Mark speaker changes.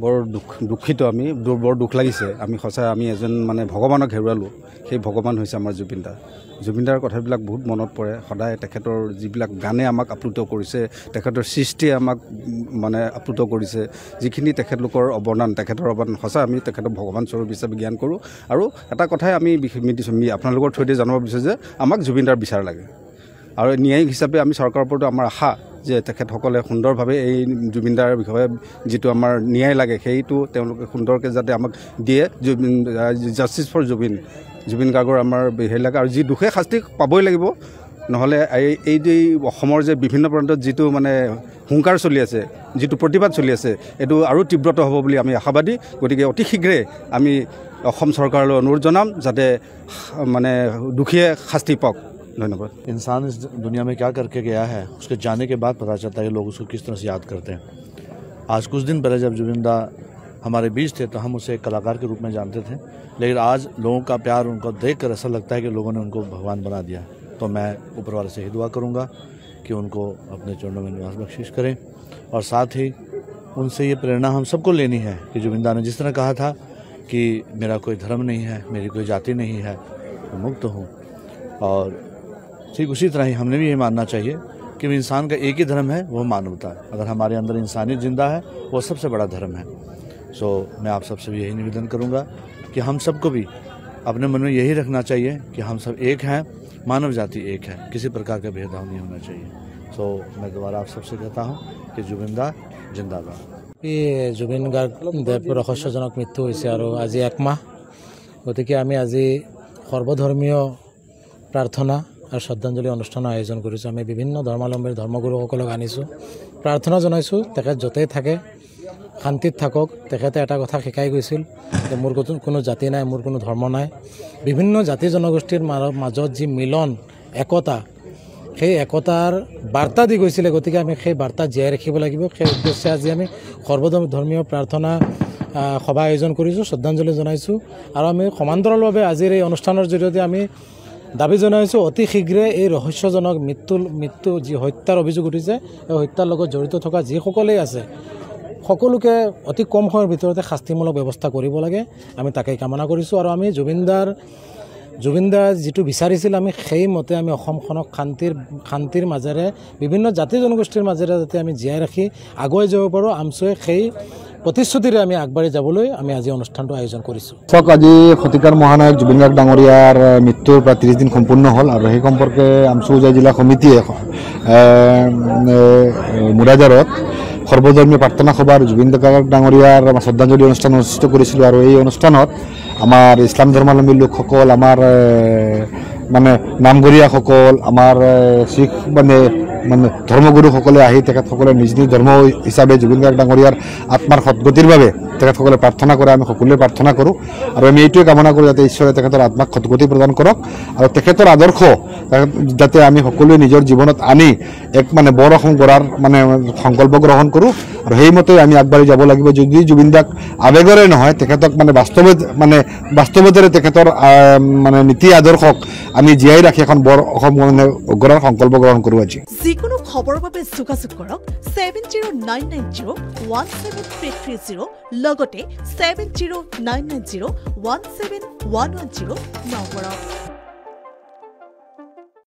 Speaker 1: বৰ দুখিত আমি বৰ দুখ লাগিছে আমি সঁচাই আমি এজন মানে ভগৱানক হেৰুৱালোঁ সেই ভগৱান হৈছে আমাৰ জুবিন দাৰ কথাবিলাক বহুত মনত পৰে সদায় তেখেতৰ যিবিলাক গানে আমাক আপ্লুত কৰিছে তেখেতৰ সৃষ্টিয়ে আমাক মানে আপ্লুত কৰিছে যিখিনি তেখেতলোকৰ অৱদান সঁচা আমি তেখেতক ভগৱান স্বৰূপ হিচাপে জ্ঞান কৰোঁ আৰু এটা কথাই আমি আপোনালোকৰ থ্ৰুদি জনাব বিচাৰোঁ যে আমাক জুবিন দাৰ বিচাৰ লাগে আৰু ন্যায়িক হিচাপে আমি চৰকাৰৰ ওপৰত আমাৰ আশা যে তেখেতসকলে সুন্দৰভাৱে এই জুবিন দাৰ বিষয়ে যিটো আমাৰ ন্যায় লাগে সেইটো তেওঁলোকে সুন্দৰকৈ যাতে আমাক দিয়ে জাষ্টিছ ফৰ জুবিন গাৰ্গৰ আমাৰ হেৰি লাগে আৰু যি দুখে শাস্তি পাবই লাগিব নহ'লে এই যে অসমৰ যে বিভিন্ন প্ৰান্তত যিটো মানে হুংকাৰ চলি আছে যিটো প্ৰতিবাদ চলি আছে এইটো আৰু তীব্ৰত হ'ব বুলি আমি আশাবাদী গতিকে অতি শীঘ্ৰে আমি অসম চৰকাৰলৈ অনুৰোধ জনাম যাতে মানে দুখীয়ে শাস্তি পাওক धन्यवाद।
Speaker 2: इंसान इस दुनिया में क्या करके गया है उसके जाने के बाद पता चलता है कि लोग उसको किस तरह से याद करते हैं। आज कुछ दिन पहले जब जुबिन दा हमारे बीच थे तो हम उसे एक कलाकार के रूप में जानते थे, लेकिन आज लोगों का प्यार उनको देखकर ऐसा लगता है कि लोगों ने उनको भगवान बना दिया। तो मैं ऊपर वाले से ही दुआ करूँगा कि उनको अपने चरणों में निवास बख्शिश करें और साथ ही उनसे ये प्रेरणा हम सबको लेनी है कि जुबिन दा ने जिस तरह कहा था कि मेरा कोई धर्म नहीं है, मेरी कोई जाति नहीं है, मैं मुक्त हूँ, और ठीक उसी तरह ही हमने भी ये मानना चाहिए कि इंसान का एक ही धर्म है, वो मानवता है। अगर हमारे अंदर इंसानियत जिंदा है वो सबसे बड़ा धर्म है। सो मैं आप सबसे भी यही निवेदन करूँगा कि हम सबको भी अपने मन में यही रखना चाहिए कि हम सब एक हैं, मानव जाति एक है, किसी प्रकार का भेदभाव नहीं होना चाहिए। सो मैं दोबारा आप सबसे कहता हूँ कि जुबिन दा जिंदाबाद।
Speaker 3: ये जुबिन गार्ग देव रहस्यजनक मृत्यु হৈছে আৰু আজি 1 মাহ গতিকে আমি আজি সৰ্বধৰ্মীয় প্ৰাৰ্থনা আৰু শ্ৰদ্ধাঞ্জলি অনুষ্ঠানৰ আয়োজন কৰিছোঁ। আমি বিভিন্ন ধৰ্মাৱলম্বীৰ ধৰ্মগুৰুসকলক আনিছোঁ, প্ৰাৰ্থনা জনাইছোঁ তেখেত য'তেই থাকে শান্তিত থাকক। তেখেতে এটা কথা শিকাই গৈছিল যে মোৰ কোনো জাতি নাই, মোৰ কোনো ধৰ্ম নাই, বিভিন্ন জাতি জনগোষ্ঠীৰ মাজত যি মিলন একতা সেই একতাৰ বাৰ্তা দি গৈছিলে। গতিকে আমি সেই বাৰ্তা জীয়াই ৰাখিব লাগিব। সেই উদ্দেশ্যে আজি আমি সৰ্বধৰ্মীয় প্ৰাৰ্থনা সভা আয়োজন কৰিছোঁ, শ্ৰদ্ধাঞ্জলি জনাইছোঁ আৰু আমি সমান্তৰালভাৱে আজিৰ এই অনুষ্ঠানৰ জৰিয়তে আমি দাবী জনাইছোঁ অতি শীঘ্ৰে এই ৰহস্যজনক মৃত্যু যি হত্যাৰ অভিযোগ উঠিছে এই হত্যাৰ লগত জড়িত থকা যিসকলেই আছে সকলোকে অতি কম সময়ৰ ভিতৰতে শাস্তিমূলক ব্যৱস্থা কৰিব লাগে, আমি তাকেই কামনা কৰিছোঁ। আৰু আমি জুবিন দা যিটো বিচাৰিছিল আমি সেইমতে আমি অসমখনক শান্তিৰ মাজেৰে বিভিন্ন জাতি জনগোষ্ঠীৰ মাজেৰে যাতে আমি জীয়াই ৰাখি আগুৱাই যাব পাৰোঁ, আমছুৱে সেই প্ৰতিশ্ৰুতিৰে আমি আগবাঢ়ি যাবলৈ আমি আজি অনুষ্ঠানটো আয়োজন কৰিছোঁ।
Speaker 4: আজি শতিকাৰ মহানায়ক জুবিন গাৰ্গ ডাঙৰীয়াৰ মৃত্যুৰ প্ৰায় 30 দিন সম্পূৰ্ণ হ'ল আৰু সেই সম্পৰ্কে আমছু জিলা সমিতিয়ে মুৰাজাৰত সৰ্বধৰ্মীয় প্ৰাৰ্থনা সভাৰ জুবিন গাৰ্গ ডাঙৰীয়াৰ শ্ৰদ্ধাঞ্জলি অনুষ্ঠান অনুষ্ঠিত কৰিছিলোঁ আৰু এই অনুষ্ঠানত আমাৰ ইছলাম ধৰ্মাৱলম্বী লোকসকল, আমাৰ মানে নামঘৰীয়াসকল, আমাৰ শিখ মানে ধৰ্মগুৰুসকলে আহি তেখেতসকলে নিজ নিজ ধৰ্ম হিচাপে জুবিন গাৰ্গ ডাঙৰীয়াৰ আত্মাৰ সদ্গতিৰ বাবে তেখেতসকলে প্ৰাৰ্থনা কৰে। আমি সকলোৱে প্ৰাৰ্থনা কৰোঁ আৰু আমি এইটোৱে কামনা কৰোঁ যাতে ঈশ্বৰে তেখেতৰ আত্মাক সদ্গতি প্ৰদান কৰক আৰু তেখেতৰ আদৰ্শ যাতে আমি সকলোৱে নিজৰ জীৱনত আনি এক মানে বৰ অসম গঢ়াৰ মানে সংকল্প গ্ৰহণ কৰোঁ আৰু সেইমতে আমি আগবাঢ়ি যাব লাগিব। যদি জুবিন দাক আৱেগৰে নহয় তেখেতক মানে বাস্তৱতেৰে তেখেতৰ মানে নীতি আদৰ্শক আমি জীয়াই ৰাখি এখন বৰ অসম গঢ়াৰ সংকল্প গ্ৰহণ কৰোঁ। আজি
Speaker 5: যিকোনো খবৰৰ বাবে যোগাযোগ কৰক 7099017330 লগতে 7099017110 নম্বৰত।